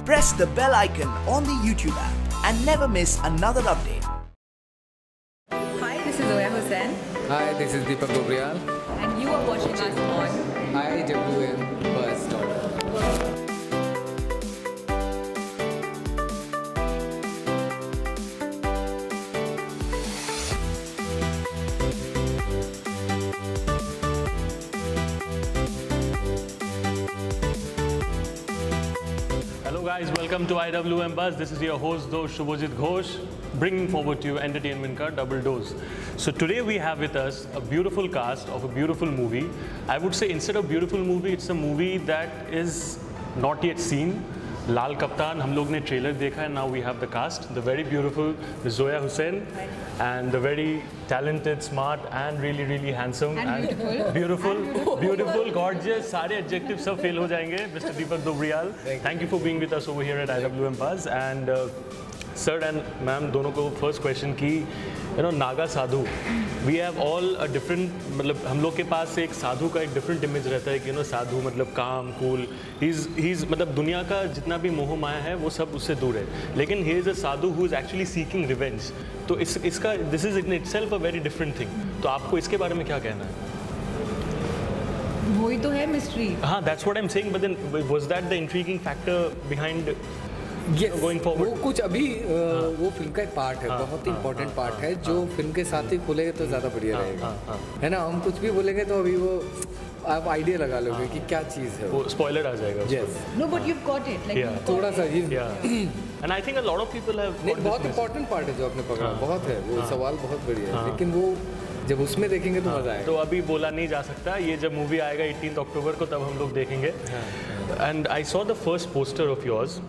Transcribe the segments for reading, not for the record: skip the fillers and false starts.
Press the bell icon on the YouTube app and never miss another update. Hi, this is Zoya Hussain. Hi, this is Deepak Dobriyal. And you are watching us on IWM Buzz. Hello guys, welcome to IWM Buzz. This is your host Dosh Shubhajit Ghosh, bringing forward to you entertainment ka double dose. So today we have with us a beautiful cast of a beautiful movie. I would say instead of beautiful movie, it's a movie that is not yet seen. Lal Kaptan, हम लोग ने trailer देखा है. Now we have the cast, the very beautiful Zoya Hussain, and the very talented, smart, and really handsome and beautiful, gorgeous. सारे adjectives सब fail हो जाएंगे. Mr. Deepak Dobriyal, thank you for being with us over here at IWM Buzz. And sir and ma'am दोनों को first question की, नागा साधु. We have all a different, मतलब हम लोग के पास एक साधु का एक different image रहता है कि साधु मतलब काम, cool. He's मतलब दुनिया का जितना भी मोह माया है वो सब उससे दूर है. लेकिन he is a sadhu who is actually seeking revenge. तो इसका this is in itself a very different thing. तो आपको इसके बारे में क्या कहना है? वही तो है mystery. हाँ, that's what I'm saying. But then was that the intriguing factor behind going forward? वो कुछ अभी वो फिल्म का एक पार्ट है, बहुत ही इम्पोर्टेंट पार्ट है जो फिल्म के साथ ही खुलेगा तो ज़्यादा बढ़िया रहेगा, है ना. हम कुछ भी बोलेंगे तो अभी वो आप आइडिया लगा लोगे कि क्या चीज़ है. वो स्पॉइलर आ जाएगा. Yes. No, but you've got it. Like थोड़ा सा ये. And I think a lot of people have. नहीं, बहुत इम्पोर्टेंट पार्ट है जो आपने पकड़ा, बहुत है वो सवाल, बहुत बढ़िया है. लेकिन वो जब उसमें देखेंगे तो मजा आएगा. तो अभी बोला नहीं जा सकता. ये जब मूवी आएगा 18 अक्टूबर को तब हम लोग देखेंगे. And I saw the first poster of yours.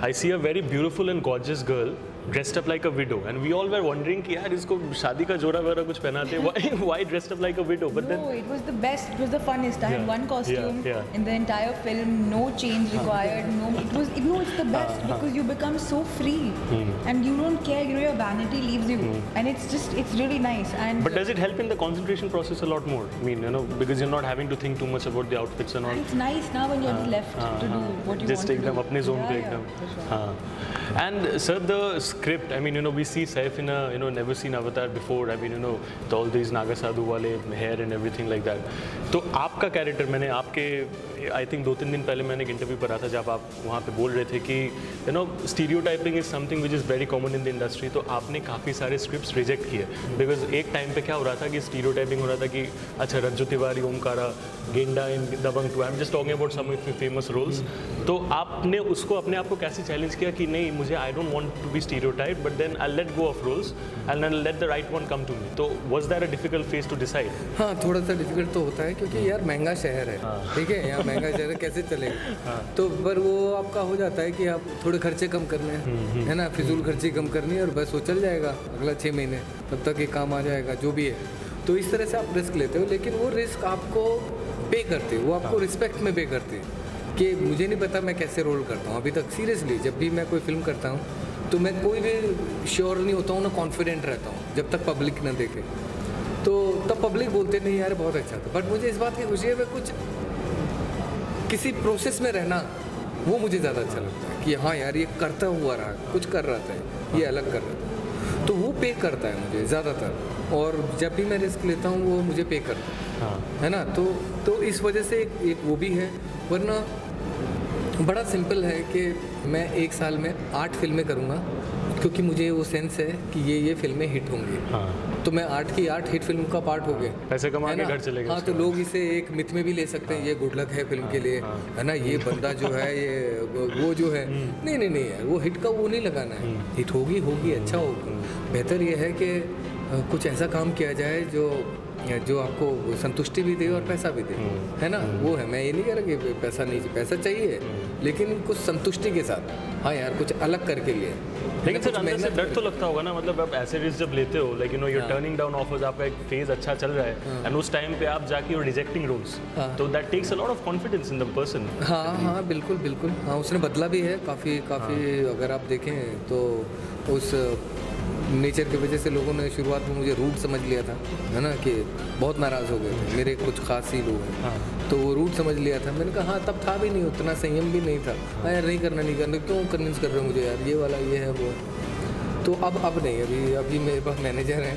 I see a very beautiful and gorgeous girl dressed up like a widow, and we all were wondering कि यार इसको शादी का जोड़ा वगैरह कुछ पहनाते. Why dressed up like a widow? But no, it was the best. It was the funnest. I had one costume in the entire film. No change required. No, it's the best because you become so free and you don't care. Your vanity leaves you, and it's really nice. And but does it help in the concentration process a lot more? I mean, because you're not having to think too much about the outfits and all. It's nice now when you're left to do what you just want to do. Just take them अपने zone पे एकदम. And sir, the script, I mean, we see Saif in a, never seen Avatar before. I mean, all these Naga Sadhu wale hair and everything like that. तो आपका character मैंने आपके I think 2-3 दिन पहले मैंने एक इंटरव्यू पढ़ा था जब आप वहाँ पे बोल रहे थे कि stereotyping is something which is very common in the industry. तो आपने काफ़ी सारे स्क्रिप्ट्स रिजेक्ट किए बिकॉज एक टाइम पे क्या हो रहा था कि स्टीरियोटाइपिंग हो रहा था कि अच्छा रज्जू Tiwari, Omkara, Genda in Dabangg 2. I am just talking about some of famous roles. तो आपने उसको अपने आप को कैसे चैलेंज किया कि नहीं मुझे I don't want to be stereotype but then I let go of roles and I let the right one come to me. तो was that a difficult phase to decide? हाँ, थोड़ा सा डिफिकल्ट तो होता है क्योंकि यार महंगा शहर है, ठीक है, यहाँ महंगा शहर है, कैसे चलेगा. तो पर वो आपका हो जाता है कि आप थोड़े खर्चे कम करने हैं, है ना, फिजूल खर्ची कम करनी है और बस वो चल जाएगा अगला 6 महीने, तब तक ये काम आ जाएगा जो भी है. तो इस तरह से आप रिस्क लेते हो, लेकिन वो रिस्क आपको पे करते, वो आपको रिस्पेक्ट में पे करते कि मुझे नहीं पता मैं कैसे रोल करता हूँ. अभी तक सीरियसली जब भी मैं कोई फिल्म करता हूँ तो मैं कोई भी श्योर नहीं होता हूँ ना कॉन्फिडेंट रहता हूँ जब तक पब्लिक ना देखे. तो तब पब्लिक बोलते नहीं यार बहुत अच्छा था. बट मुझे इस बात की खुशी है मैं कुछ किसी प्रोसेस में रहना वो मुझे ज़्यादा अच्छा लगता है कि हाँ यार ये करता हुआ रहा, कुछ कर रहा था, ये अलग कर रहा था, तो वो पे करता है मुझे ज़्यादातर. और जब भी मैं रिस्क लेता हूँ वो मुझे पे करता है ना. तो इस वजह से एक वो भी है. वरना बड़ा सिंपल है कि मैं एक साल में 8 फिल्में करूँगा क्योंकि मुझे वो सेंस है कि ये फिल्में हिट होंगी. तो मैं 8 की 8 हिट फिल्म का पार्ट हो गए, पैसे कमा के घर चले गए. हाँ, तो लोग इसे एक मिथ में भी ले सकते हैं, ये गुड लक है फिल्म के लिए, है ना, ये बंदा जो है ये वो जो है नहीं यार वो हिट का वो नहीं लगाना है. हिट होगी अच्छा होगा. बेहतर ये है कि कुछ ऐसा काम किया जाए जो आपको संतुष्टि भी दे और पैसा भी दे, है ना. वो है, मैं ये नहीं कह रहा कि पैसा नहीं, पैसा चाहिए लेकिन कुछ संतुष्टि के साथ. हाँ यार कुछ अलग करके लिए. लेकिन सर अंदर से डर तो लगता होगा ना, मतलब आप ऐसे रिस्क जब लेते हो like you are turning down offers, आपका एक फेज अच्छा चल रहा है एंड उस टाइम पे आप जाके रिजेक्टिंग रोल्स, तो that takes a lot of confidence in the person. हाँ बिल्कुल. हाँ, उसने बदला भी है काफ़ी. अगर आप देखें तो उस नेचर की वजह से लोगों ने शुरुआत में मुझे रूड समझ लिया था, है ना, कि बहुत नाराज़ हो गए थे मेरे कुछ खास ही लोग हैं। तो वो रूड समझ लिया था। मैंने कहा हाँ, तब था भी नहीं, उतना संयम भी नहीं था। हाँ यार, नहीं करना, क्यों कन्विंस कर रहे हो मुझे यार, ये वाला ये है वो। तो अब नहीं, अभी मेरे पास मैनेजर हैं,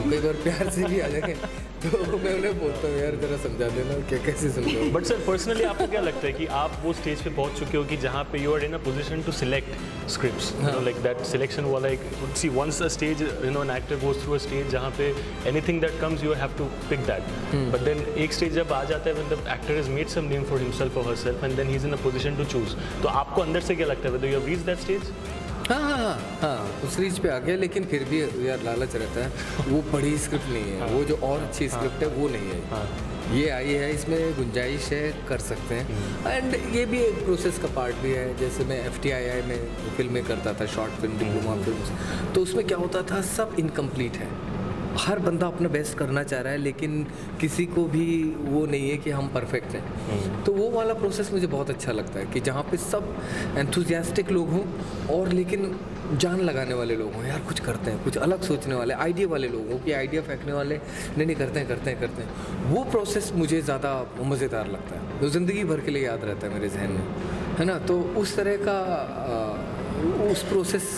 कई बार प्यार से भी आ जाएंगे तो मैं उन्हें बोलता हूँ यार जरा समझा देना क्या कैसे समझाऊँ। बट सर पर्सनली आपको क्या लगता है कि आप वो स्टेज पे पहुंच चुके हो कि जहाँ पे you are in a position to select scripts, you know like that selection वाला एक सी once a stage, you know an actor goes through a stage जहाँ पे anything that comes you have to pick that, but then एक stage जब आ जाता है when the actor has made some name for himself और herself and then he is in a position to choose, तो आपको अंदर से क्या लगता है, whether you have reached that stage? हाँ, उस रीच पे आ गया, लेकिन फिर भी यार लालच रहता है। वो बड़ी स्क्रिप्ट नहीं है, वो जो और अच्छी स्क्रिप्ट है वो नहीं है। ये आई है, इसमें गुंजाइश है, कर सकते हैं। एंड ये भी एक प्रोसेस का पार्ट भी है। जैसे मैं FTII में फिल्में करता था, शॉर्ट फिल्म, डिप्लोमा फिल्म, तो उसमें क्या होता था, सब इनकम्प्लीट है। हर बंदा अपना बेस्ट करना चाह रहा है, लेकिन किसी को भी वो नहीं है कि हम परफेक्ट हैं। तो वो वाला प्रोसेस मुझे बहुत अच्छा लगता है कि जहाँ पे सब एंथुजियास्टिक लोग हों और लेकिन जान लगाने वाले लोग हों, यार कुछ करते हैं, कुछ अलग सोचने वाले, आइडिया वाले लोग हों कि आइडिया फेंकने वाले नहीं करते हैं। वो प्रोसेस मुझे ज़्यादा मज़ेदार लगता है, वो ज़िंदगी भर के लिए याद रहता है मेरे जहन में, है ना। तो उस तरह का उस प्रोसेस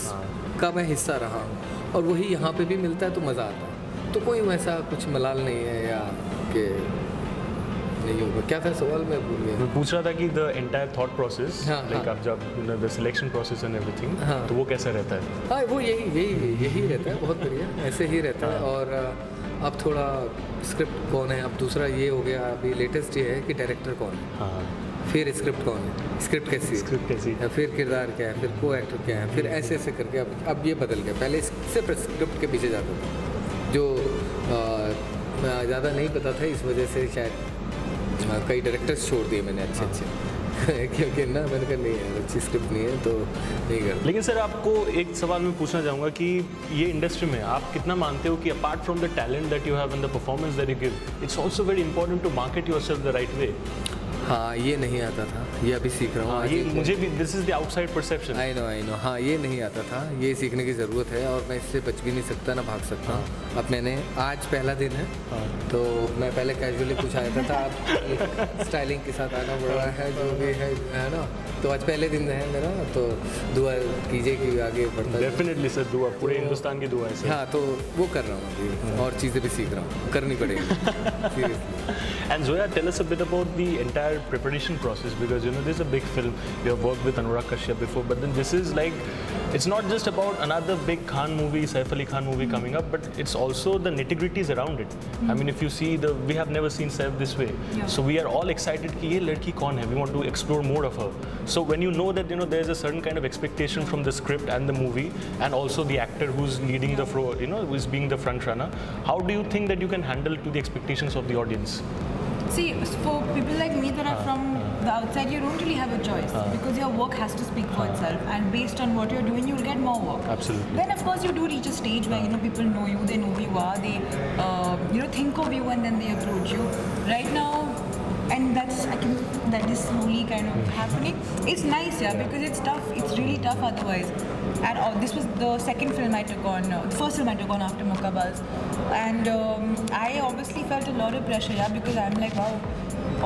का मैं हिस्सा रहा हूँ, और वही यहाँ पे भी मिलता है तो मज़ा आता है। तो कोई वैसा कुछ मलाल नहीं है या कि नहीं होगा। क्या था सवाल, मैं भूल गया। मैं पूछ रहा था कि the entire thought process, like आप जब the selection process and everything, तो वो कैसा रहता है? हाँ, वो यही रहता है, बहुत बढ़िया, ऐसे ही रहता है। और अब थोड़ा स्क्रिप्ट कौन है, अब दूसरा ये हो गया, अभी लेटेस्ट ये है कि डायरेक्टर कौन है, फिर स्क्रिप्ट कौन है, स्क्रिप्ट कैसी है, फिर किरदार क्या है, फिर को एक्टर क्या है, फिर ऐसे करके अब ये बदल गया। पहले सिर्फ स्क्रिप्ट के पीछे जाता था, जो ज़्यादा नहीं पता था, इस वजह से शायद कई डायरेक्टर्स छोड़ दिए मैंने अच्छे क्योंकि ना मैंने कहा नहीं यार, अच्छी स्क्रिप्ट नहीं है तो नहीं कर। लेकिन सर आपको एक सवाल मैं पूछना चाहूँगा कि ये इंडस्ट्री में आप कितना मानते हो कि apart from the talent that you have and the performance that you give, it's also very important to market yourself the right way? हाँ, ये नहीं आता था, ये अभी सीख रहा हूँ। ये मुझे भी, this is the outside perception. I know. हाँ, ये नहीं आता था, ये सीखने की ज़रूरत है, और मैं इससे बच भी नहीं सकता, ना भाग सकता हूँ। अब मैंने, आज पहला दिन है, तो मैं पहले कैजुअली कुछ आया था, अब स्टाइलिंग के साथ आना पड़ रहा है, जो भी है ना। तो आज पहले दिन है मेरा, तो दुआ कीजिए कि आगे बढ़ता है। डेफिनेटली सर, दुआ, पूरे हिंदुस्तान की दुआ है सर। हाँ, तो वो कर रहा हूँ अभी, और चीज़ें भी सीख रहा हूँ, करनी पड़ेगी। And Zoya, tell us a bit about the entire preparation process, because you know this is a big film. You have worked with Anurag Kashyap before, but then this is like, it's not just about another big Khan movie, Saif Ali Khan movie coming up, but it's also the nitty-gritties around it. I mean, if you see we have never seen Saif this way, so we are all excited कि ये लड़की कौन है? We want to explore more of her. So when you know that there's a certain kind of expectation from the script and the movie, and also the actor who's leading the who is being the front runner, how do you think that you can handle to the expectations of the audience? See, for people like me that are from the outside, you don't really have a choice because your work has to speak for itself, and based on what you're doing, you'll get more work. Absolutely. Then of course you do reach a stage where people know you, they know who you are, they think of you, and then they approach you. Right now, and that is slowly kind of happening. It's nice, because it's tough. It's really tough otherwise. And this was the second film I took on, first film I took on after Mukabbaz, and I obviously felt a lot of pressure, because I'm like, wow,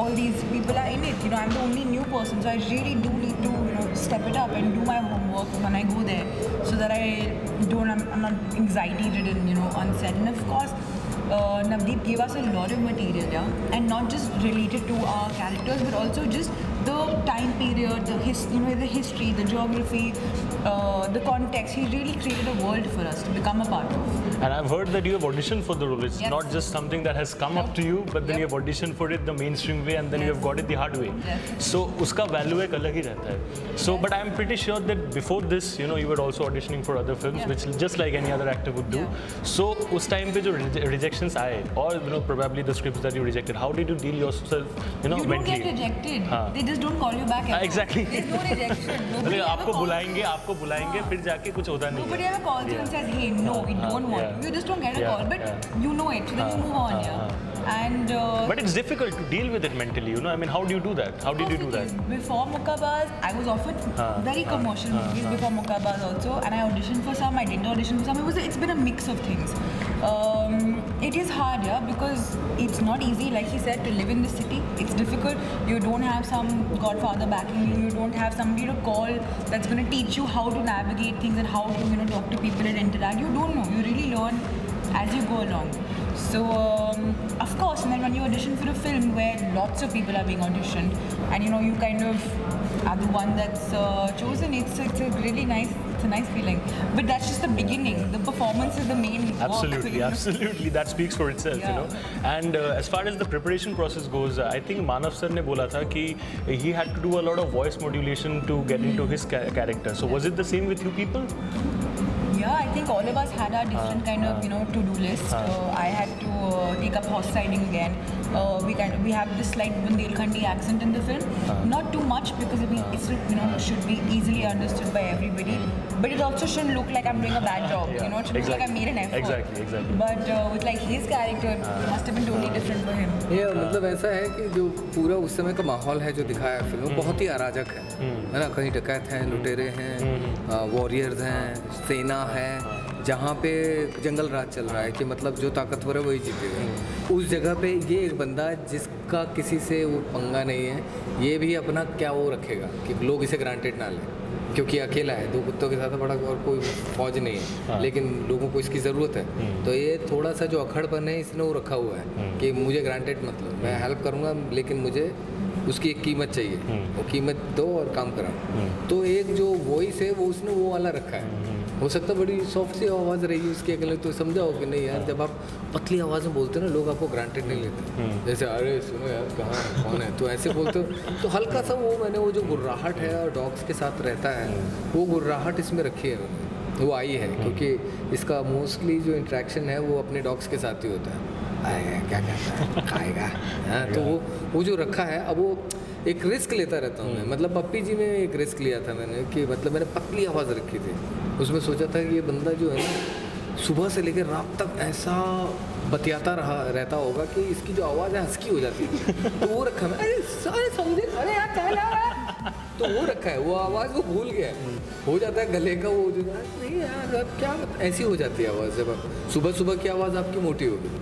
all these people are in it. I'm the only new person, so I really do need to step it up and do my homework when I go there, so that I'm not anxiety ridden, on set. And of course, Navdeep gave us a lot of material, and not just related to our characters, but also just the time period, the history, the geography, the context. He really created a world for us to become a part of. And I've heard that you have auditioned for the role. It's not just something that has come up to you, but then you have auditioned for it the mainstream way, and then you have got it the hard way. So uska value ek alag hi rehta hai. So, but I'm pretty sure that before this, you were also auditioning for other films, which just like any other actor would do. So us time pe jo rejections aaye, or probably the scripts that you rejected, how did you deal yourself, mentally? You don't get rejected. They just don't call you back. Exactly. There's no rejection. Nobody आपको बुलाएंगे फिर जाके कुछ होता नहीं है. Nobody ever calls you and says, hey, no, we don't want you. You just don't get a call, but you know it, so then you move on. And but it's difficult to deal with it mentally, you know. I mean, how do you do that? How did you do that? Before Mukkabaz, I was offered very commercial movies before Mukkabaz also, and I auditioned for some. I didn't audition for some. It's been a mix of things. It is hard, yeah, because it's not easy, like he said, to live in the city. It's difficult. You don't have some godfather backing you. You don't have somebody to call that's going to teach you how to navigate things and how to talk to people and interact. You don't know. You really learn as you go along. So, of course, and then when you audition for a film where lots of people are being auditioned, and you kind of are the one that's chosen, it's a really nice, it's a nice feeling. But that's just the beginning. The performance is the main work. Absolutely, absolutely. That speaks for itself, yeah. And as far as the preparation process goes, I think Manav sir ne bola tha ki he had to do a lot of voice modulation to get into his character. So was it the same with you people? Yeah, I think all of us had our different kind of to-do list. I had to take up horse riding again. We have this slight Bundelkhandi accent in the film. Not too much because it should be easily understood by everybody. But it also shouldn't look like I'm doing a bad job. It should look like I made an effort. Exactly. But with like his character, it must have been totally different for him. ये मतलब ऐसा है कि जो पूरा उस समय का माहौल है जो दिखाया है फिल्म बहुत ही अराजक है ना. कहीं डकैत हैं, लुटेरे हैं, वॉरियर्स हैं, सेना है, जहाँ पे जंगल राज चल रहा है कि मतलब जो ताकतवर है वही जीतेगा. उस जगह पे ये एक बंदा जिसका किसी से वो पंगा नहीं है, ये भी अपना क्या वो रखेगा कि लोग इसे ग्रांटेड ना लें क्योंकि अकेला है, 2 कुत्तों के साथ बड़ा और कोई फौज नहीं है, लेकिन लोगों को इसकी ज़रूरत है. तो ये थोड़ा सा जो अखड़पन है इसने वो रखा हुआ है कि मुझे ग्रांटेड मतलब मैं हेल्प करूँगा लेकिन मुझे उसकी एक कीमत चाहिए, वो कीमत दो और काम कराओ. तो एक जो वॉइस है वो उसने वो वाला रखा है. हो सकता है बड़ी सॉफ्ट सी आवाज़ रही उसकी अकेले तो समझाओ कि नहीं यार जब आप पतली आवाज़ में बोलते हो ना लोग आपको ग्रांटेड नहीं लेते. जैसे अरे सुनो यार कहाँ है कौन है तो ऐसे बोलते हो तो हल्का सा वो जो गुर्राहट है और डॉग्स के साथ रहता है वो गुर्राहट इसमें रखी है मैंने, वो आई है क्योंकि इसका मोस्टली जो इंट्रैक्शन है वो अपने डॉग्स के साथ ही होता है. आएगा क्या कहता है खाएगा, तो वो जो रखा है. अब वो एक रिस्क लेता रहता हूँ मैं, मतलब पप्पी जी में एक रिस्क लिया था मैंने कि मतलब मैंने पतली आवाज़ रखी थी. उसमें सोचा था कि ये बंदा जो है ना सुबह से लेकर रात तक ऐसा बतियाता रहता होगा कि इसकी जो आवाज़ है हस्की हो जाती है. तो वो रखा मैं अरे समझे अरे यार क्या तो वो रखा है वो आवाज़ वो भूल गया है. हो जाता है गले का वो जो नहीं यार क्या ऐसी हो जाती है आवाज़ जब सुबह की आवाज़ आपकी मोटी होगी.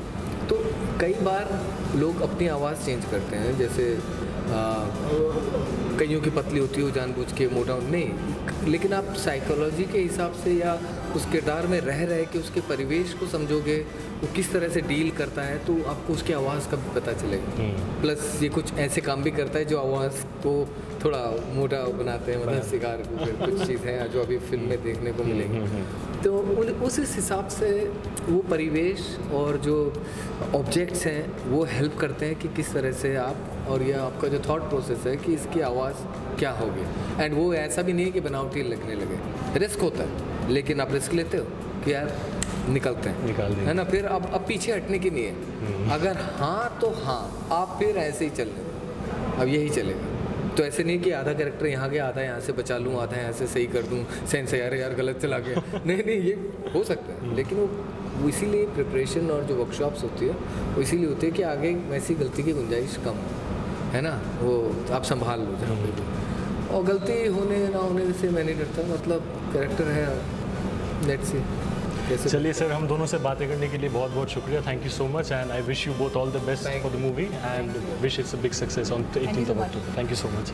तो कई बार लोग अपनी आवाज़ चेंज करते हैं, जैसे कईयों की पतली होती है जानबूझ के मोटा नहीं, लेकिन आप साइकोलॉजी के हिसाब से या उस किरदार में रह के उसके परिवेश को समझोगे वो किस तरह से डील करता है तो आपको उसकी आवाज़ का भी पता चलेगा. प्लस ये कुछ ऐसे काम भी करता है जो आवाज़ को थोड़ा मोटा बनाते हैं, मतलब शिकार को कुछ चीज़ हैं जो अभी फिल्म में देखने को मिलेंगी. तो उस हिसाब से वो परिवेश और जो ऑब्जेक्ट्स हैं वो हेल्प करते हैं कि किस तरह से आप और यह आपका जो थॉट प्रोसेस है कि इसकी आवाज़ क्या होगी. एंड वो ऐसा भी नहीं है कि बनावटी लगने लगे, रिस्क होता है लेकिन आप रिस्क लेते हो कि यार निकलते हैं है ना. फिर अब पीछे हटने की नहीं है. अगर हाँ तो हाँ आप फिर ऐसे ही चल रहे, अब यही चलेगा. तो ऐसे नहीं कि आधा कैरेक्टर यहाँ गया आधा यहाँ से बचा लूँ आधा यहाँ से सही कर दूँ सेंस है यार गलत चला गया. नहीं ये हो सकता है लेकिन वो इसीलिए प्रिपरेशन और जो वर्कशॉप्स होती है वो इसीलिए होती है कि आगे वैसी गलती की गुंजाइश कम है ना. वो आप संभाल लो जहाँ पे भी, और गलती होने ना होने से मैं नहीं डरता. मतलब कैरेक्टर है लेट्स सी. चलिए सर, हम दोनों से बातें करने के लिए बहुत बहुत शुक्रिया. Thank you so much and I wish you both all the best for the movie and wish it's a big success on 18th of October. Thank you so much.